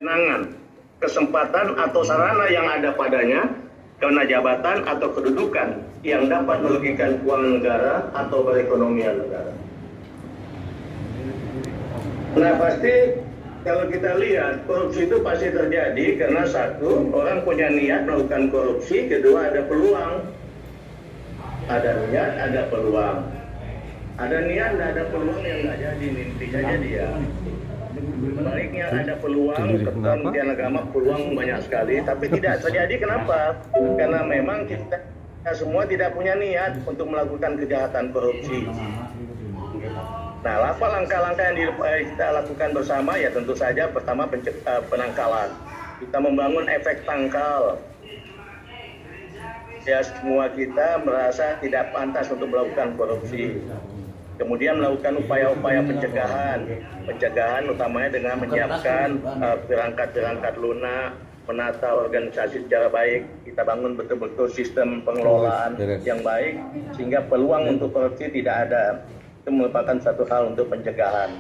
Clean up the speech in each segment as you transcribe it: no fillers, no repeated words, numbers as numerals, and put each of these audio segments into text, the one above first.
kewenangan, kesempatan atau sarana yang ada padanya karena jabatan atau kedudukan yang dapat merugikan keuangan negara atau perekonomian negara. Nah, pasti kalau kita lihat korupsi itu pasti terjadi karena satu, orang punya niat melakukan korupsi, kedua ada peluang. Ada niat, ada peluang. Ada niat, ada peluang yang nggak jadi, mimpi saja dia. Baliknya ada peluang, Kementerian Agama peluang banyak sekali, tapi tidak terjadi. Kenapa? Karena memang kita semua tidak punya niat untuk melakukan kejahatan korupsi. Nah, apa langkah-langkah yang kita lakukan bersama? Ya tentu saja pertama penangkalan. Kita membangun efek tangkal. Ya semua kita merasa tidak pantas untuk melakukan korupsi. Kemudian melakukan upaya-upaya pencegahan utamanya dengan menyiapkan perangkat-perangkat lunak, menata organisasi secara baik. Kita bangun betul-betul sistem pengelolaan yang baik sehingga peluang untuk korupsi tidak ada. Itu merupakan satu hal untuk pencegahan.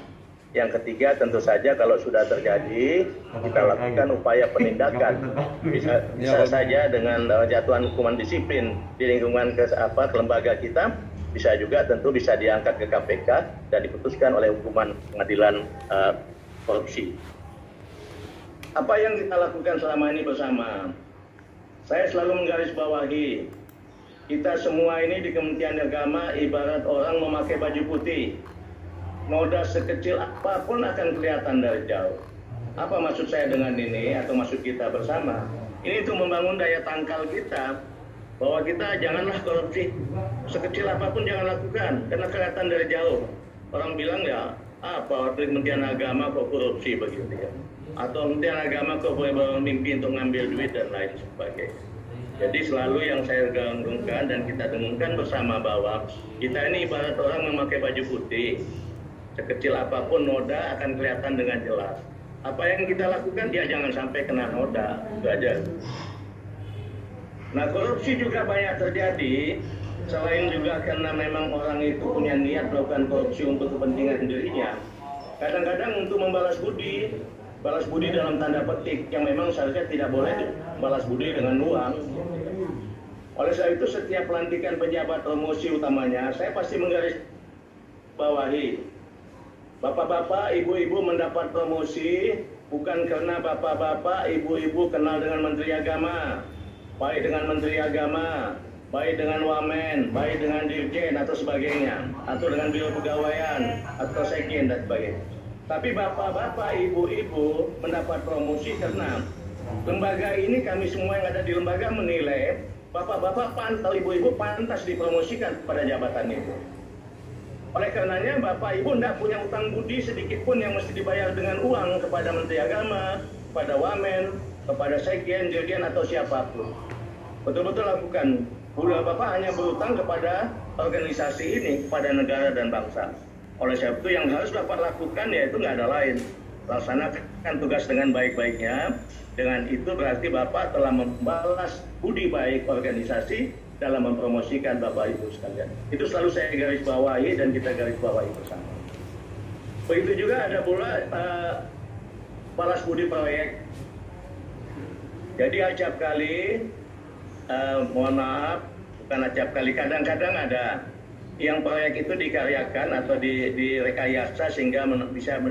Yang ketiga tentu saja kalau sudah terjadi kita lakukan upaya penindakan. Bisa saja dengan jatuhan hukuman disiplin di lingkungan lembaga kita. Bisa juga tentu bisa diangkat ke KPK dan diputuskan oleh hukuman pengadilan korupsi. Apa yang kita lakukan selama ini bersama? Saya selalu menggarisbawahi, kita semua ini di Kementerian Agama ibarat orang memakai baju putih. Noda sekecil apapun akan kelihatan dari jauh. Apa maksud saya dengan ini atau maksud kita bersama? Ini untuk membangun daya tangkal kita. Bahwa kita janganlah korupsi, sekecil apapun jangan lakukan, karena kelihatan dari jauh. Orang bilang ya, apa Kementerian Agama kok korupsi begitu ya, atau Kementerian Agama kok boleh bermimpi untuk ngambil duit dan lain sebagainya. Jadi selalu yang saya gandungkan dan kita dengungkan bersama bahwa kita ini ibarat orang memakai baju putih, sekecil apapun noda akan kelihatan dengan jelas. Apa yang kita lakukan dia jangan sampai kena noda, itu aja. Nah, korupsi juga banyak terjadi, selain juga karena memang orang itu punya niat melakukan korupsi untuk kepentingan dirinya. Kadang-kadang untuk membalas budi dalam tanda petik, yang memang seharusnya tidak boleh balas budi dengan uang. Oleh sebab itu setiap pelantikan pejabat promosi utamanya, saya pasti menggarisbawahi, bapak-bapak, ibu-ibu mendapat promosi bukan karena bapak-bapak, ibu-ibu kenal dengan Menteri Agama, baik dengan Menteri Agama, baik dengan Wamen, baik dengan Dirjen atau sebagainya, atau dengan Biro Pegawaian atau Sekjen dan sebagainya. Tapi bapak-bapak, ibu-ibu mendapat promosi karena lembaga ini, kami semua yang ada di lembaga menilai bapak-bapak atau ibu-ibu pantas dipromosikan pada jabatan itu. Oleh karenanya bapak ibu tidak punya utang budi sedikit pun yang mesti dibayar dengan uang kepada Menteri Agama, kepada Wamen, kepada Sekjen, Dirjen atau siapapun. Betul-betul lakukan. Bapak hanya berutang kepada organisasi ini, kepada negara dan bangsa. Oleh sebab itu yang harus Bapak lakukan yaitu nggak ada lain. Laksanakan tugas dengan baik-baiknya. Dengan itu berarti Bapak telah membalas budi baik organisasi dalam mempromosikan Bapak Ibu sekalian. Itu selalu saya garis bawahi dan kita garis bawahi bersama. Begitu juga ada pula balas budi proyek. Jadi acap kali, mohon maaf, bukan acap kali, kadang-kadang ada yang proyek itu dikaryakan atau direkayasa sehingga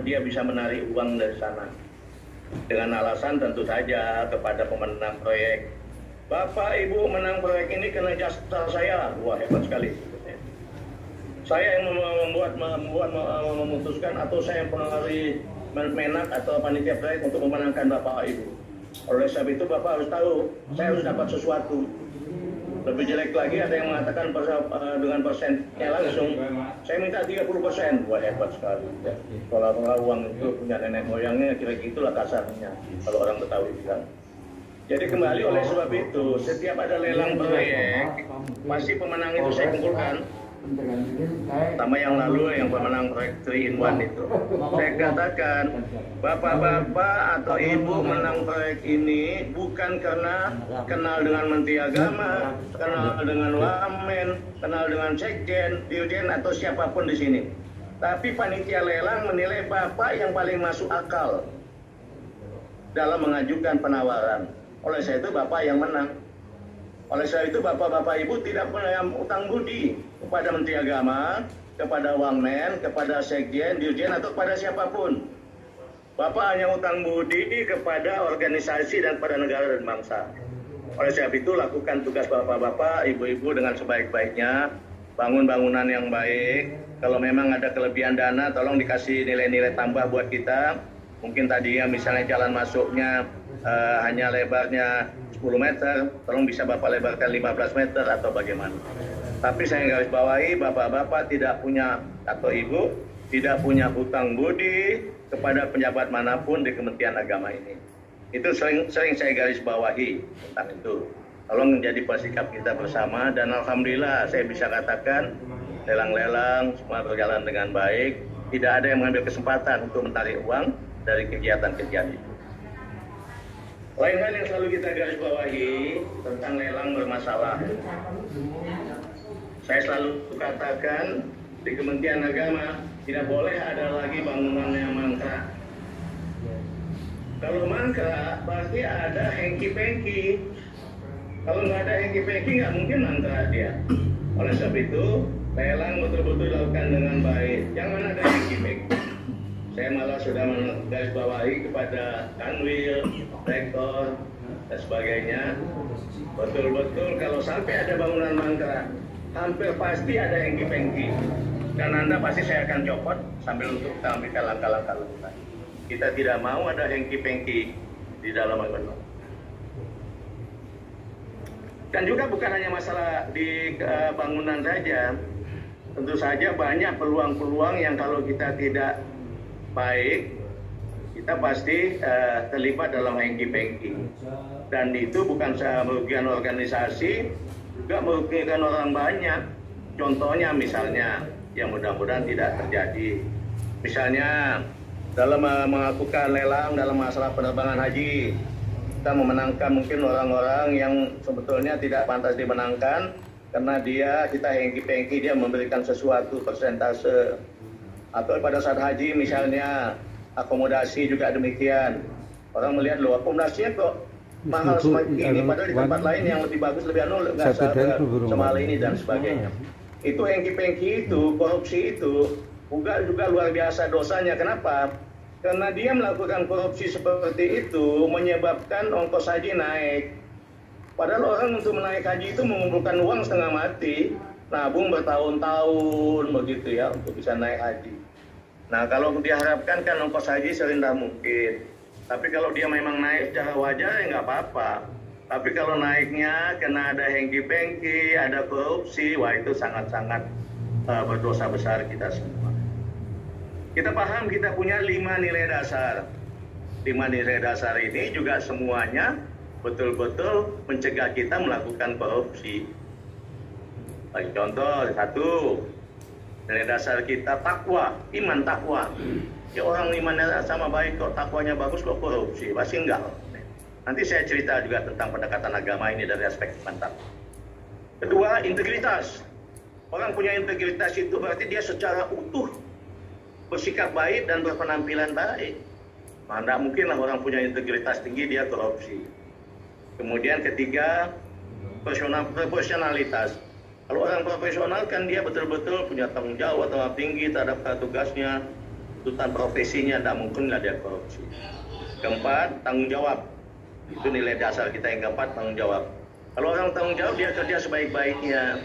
dia bisa menarik uang dari sana. Dengan alasan tentu saja kepada pemenang proyek, Bapak Ibu menang proyek ini karena jasa saya. Wah, hebat sekali. Saya yang memutuskan atau saya yang pengaruhi menak atau panitia proyek untuk memenangkan Bapak Ibu. Oleh sebab itu Bapak harus tahu, saya harus dapat sesuatu. Lebih jelek lagi ada yang mengatakan dengan persennya langsung, saya minta 30%. Wah, hebat sekali. Ya. Kalau uang itu punya nenek moyangnya, kira-kira itulah kasarnya kalau orang Betawi bilang. Jadi kembali oleh sebab itu, setiap ada lelang proyek, pasti pemenang itu saya kumpulkan. Pertama yang lalu yang pemenang proyek 3-in-1 itu, saya katakan bapak-bapak atau ibu menang proyek ini bukan karena kenal dengan Menteri Agama, kenal dengan Wamen, kenal dengan Sekjen, Dirjen atau siapapun di sini. Tapi panitia lelang menilai bapak yang paling masuk akal. dalam mengajukan penawaran. Oleh sebab itu Bapak yang menang. Oleh sebab itu Bapak-Bapak Ibu tidak punya utang budi kepada Menteri Agama, kepada Wangmen, kepada Sekjen, Dirjen, atau kepada siapapun. Bapak hanya utang budi kepada organisasi dan kepada negara dan bangsa. Oleh sebab itu lakukan tugas Bapak-Bapak, Ibu-Ibu dengan sebaik-baiknya, bangun bangunan yang baik. Kalau memang ada kelebihan dana, tolong dikasih nilai-nilai tambah buat kita. Mungkin tadi ya misalnya jalan masuknya hanya lebarnya 10 meter, tolong bisa Bapak lebarkan 15 meter atau bagaimana. Tapi saya garis bawahi, Bapak-Bapak tidak punya atau Ibu tidak punya hutang budi kepada pejabat manapun di Kementerian Agama ini. Itu sering saya garis bawahi tentang itu. Tolong menjadi sikap kita bersama, dan alhamdulillah saya bisa katakan lelang-lelang semua berjalan dengan baik. Tidak ada yang mengambil kesempatan untuk menarik uang dari kegiatan-kegiatan itu. Lain hal yang selalu kita garis bawahi tentang lelang bermasalah. Saya selalu katakan di Kementerian Agama tidak boleh ada lagi bangunan yang mangkrak. Kalau mangkrak berarti ada hengki-pengki. Kalau nggak ada hengki-pengki nggak mungkin mangkrak dia. Oleh sebab itu lelang betul-betul dilakukan dengan baik. Jangan ada hengki-pengki. Saya malah sudah menggarisbawahi kepada Kanwil, Rektor, dan sebagainya. Betul-betul kalau sampai ada bangunan mangkrak, hampir pasti ada hengki-pengki. Dan Anda pasti saya akan copot sambil untuk kita ambilkan langkah-langkah lanjutan. Kita tidak mau ada hengki-pengki di dalam agama. Dan juga bukan hanya masalah di bangunan saja. Tentu saja banyak peluang-peluang yang kalau kita tidak baik, kita pasti terlibat dalam hengki-pengki. Dan itu bukan merugikan organisasi, juga merugikan orang banyak. Contohnya misalnya, yang mudah-mudahan tidak terjadi. Misalnya, dalam melakukan lelang dalam masalah penerbangan haji, kita memenangkan mungkin orang-orang yang sebetulnya tidak pantas dimenangkan, karena kita hengki-pengki, dia memberikan sesuatu persentase. Atau pada saat haji misalnya, akomodasi juga demikian. Orang melihat, loh akomodasinya kok mahal seperti ini, padahal di tempat lain yang lebih bagus, lebih nggak semahal ini dan sebagainya. Itu hengki-pengki itu, korupsi itu juga luar biasa dosanya. Kenapa? Karena dia melakukan korupsi seperti itu menyebabkan ongkos haji naik. Padahal orang untuk menaik haji itu mengumpulkan uang setengah mati, nabung bertahun-tahun begitu ya untuk bisa naik haji. Nah kalau diharapkan kan ongkos haji serendah mungkin. Tapi kalau dia memang naik secara wajar ya nggak apa-apa. Tapi kalau naiknya kena ada hengki-pengki, ada korupsi, wah itu sangat-sangat berdosa besar kita semua. Kita paham kita punya 5 nilai dasar. 5 nilai dasar ini juga semuanya betul-betul mencegah kita melakukan korupsi. Bagi contoh, 1, nilai dasar kita takwa, iman takwa. Ya orang imannya sama baik kok, takwanya bagus kok korupsi, pasti enggak. Nanti saya cerita juga tentang pendekatan agama ini dari aspek mantap. Kedua, integritas. Orang punya integritas itu berarti dia secara utuh bersikap baik dan berpenampilan baik. Nah, tidak mungkinlah orang punya integritas tinggi dia korupsi. Kemudian ketiga, profesionalitas. Kalau orang profesional kan dia betul-betul punya tanggung jawab atau tinggi terhadap tugasnya, tuntutan profesinya, tidak mungkinlah dia korupsi. Keempat, tanggung jawab. Itu nilai dasar kita yang keempat, tanggung jawab. Kalau orang tanggung jawab, dia kerja sebaik-baiknya.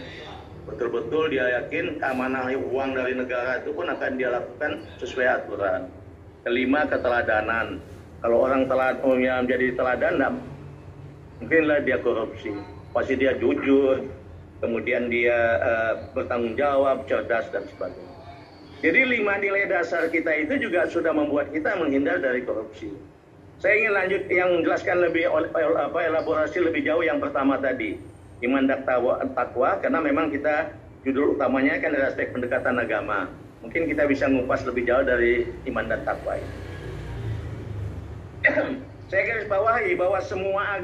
Betul-betul dia yakin keamanan uang dari negara itu pun akan dia lakukan sesuai aturan. Kelima, keteladanan. Kalau orang yang menjadi teladan, mungkinlah dia korupsi. Pasti dia jujur, kemudian dia bertanggung jawab, cerdas, dan sebagainya. Jadi 5 nilai dasar kita itu juga sudah membuat kita menghindar dari korupsi. Saya ingin lanjut yang menjelaskan lebih elaborasi lebih jauh yang pertama tadi, iman dan takwa, karena memang kita judul utamanya kan dari aspek pendekatan agama. Mungkin kita bisa ngupas lebih jauh dari iman dan takwa ini. Saya garis bawahi bahwa semua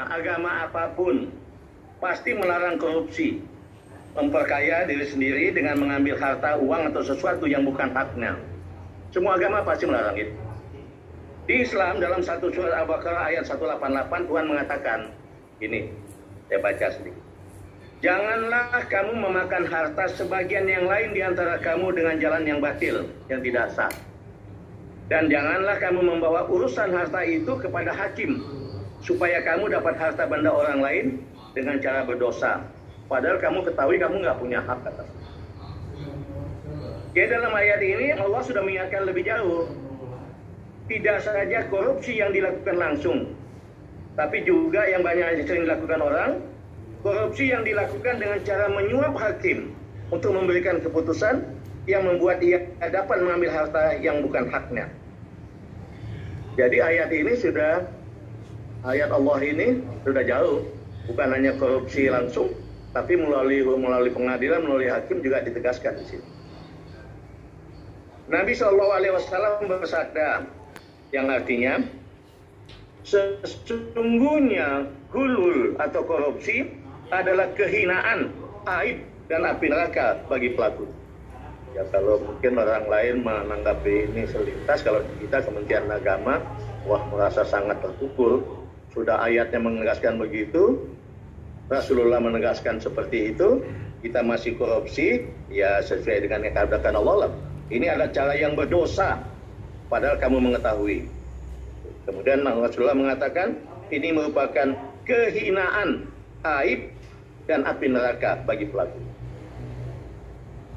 agama apapun pasti melarang korupsi, memperkaya diri sendiri dengan mengambil harta, uang atau sesuatu yang bukan haknya. Semua agama pasti melarang itu. Di Islam dalam satu surat Al-Baqarah ayat 188 Tuhan mengatakan ini, saya baca sedikit. Janganlah kamu memakan harta sebagian yang lain di antara kamu dengan jalan yang batil, yang tidak sah. Dan janganlah kamu membawa urusan harta itu kepada hakim, supaya kamu dapat harta benda orang lain dengan cara berdosa. Padahal kamu ketahui kamu nggak punya hak atas. Jadi dalam ayat ini Allah sudah mengingatkan lebih jauh. Tidak saja korupsi yang dilakukan langsung, tapi juga yang banyak sering dilakukan orang, korupsi yang dilakukan dengan cara menyuap hakim untuk memberikan keputusan yang membuat ia dapat mengambil harta yang bukan haknya. Jadi ayat Allah ini sudah jauh, bukan hanya korupsi langsung, tapi melalui pengadilan, melalui hakim juga ditegaskan di sini. Nabi SAW bersabda, yang artinya sesungguhnya gulul atau korupsi adalah kehinaan, aib dan api neraka bagi pelaku. Ya kalau mungkin orang lain menanggapi ini selintas, kalau kita Kementerian Agama, wah merasa sangat terpukul. Sudah ayatnya menegaskan begitu, Rasulullah menegaskan seperti itu, kita masih korupsi, ya sesuai dengan yang dikatakan Allah lah. Ini adalah cara yang berdosa, padahal kamu mengetahui. Kemudian Rasulullah mengatakan, ini merupakan kehinaan, aib, dan api neraka bagi pelaku.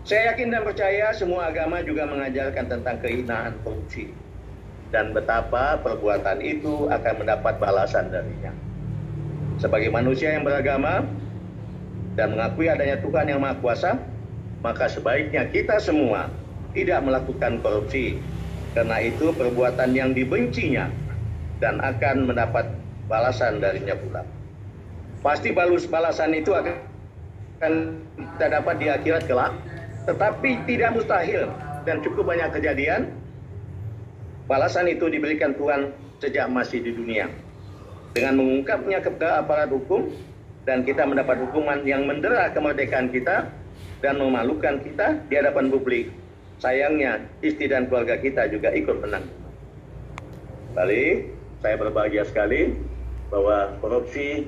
Saya yakin dan percaya semua agama juga mengajarkan tentang kehinaan korupsi. Dan betapa perbuatan itu akan mendapat balasan darinya. Sebagai manusia yang beragama dan mengakui adanya Tuhan yang Maha Kuasa, maka sebaiknya kita semua tidak melakukan korupsi, karena itu perbuatan yang dibencinya dan akan mendapat balasan darinya pula. Pasti balasan itu akan kita dapat di akhirat kelak, tetapi tidak mustahil dan cukup banyak kejadian balasan itu diberikan Tuhan sejak masih di dunia dengan mengungkapnya kepada aparat hukum, dan kita mendapat hukuman yang mendera kemerdekaan kita dan memalukan kita di hadapan publik. Sayangnya istri dan keluarga kita juga ikut menang. Kali saya berbahagia sekali bahwa korupsi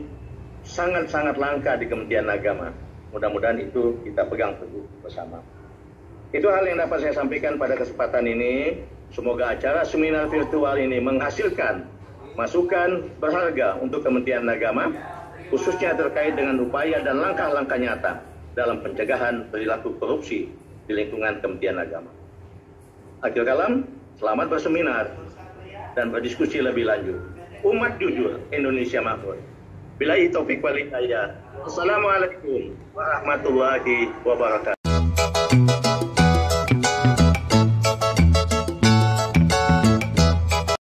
sangat-sangat langka di Kementerian Agama. Mudah-mudahan itu kita pegang teguh bersama. Itu hal yang dapat saya sampaikan pada kesempatan ini. Semoga acara seminar virtual ini menghasilkan masukan berharga untuk Kementerian Agama, khususnya terkait dengan upaya dan langkah-langkah nyata dalam pencegahan perilaku korupsi di lingkungan Kementerian Agama. Akhir kalam, selamat berseminar dan berdiskusi lebih lanjut. Umat jujur, Indonesia makmur. Billahi taufik wal hidayah. Assalamualaikum warahmatullahi wabarakatuh.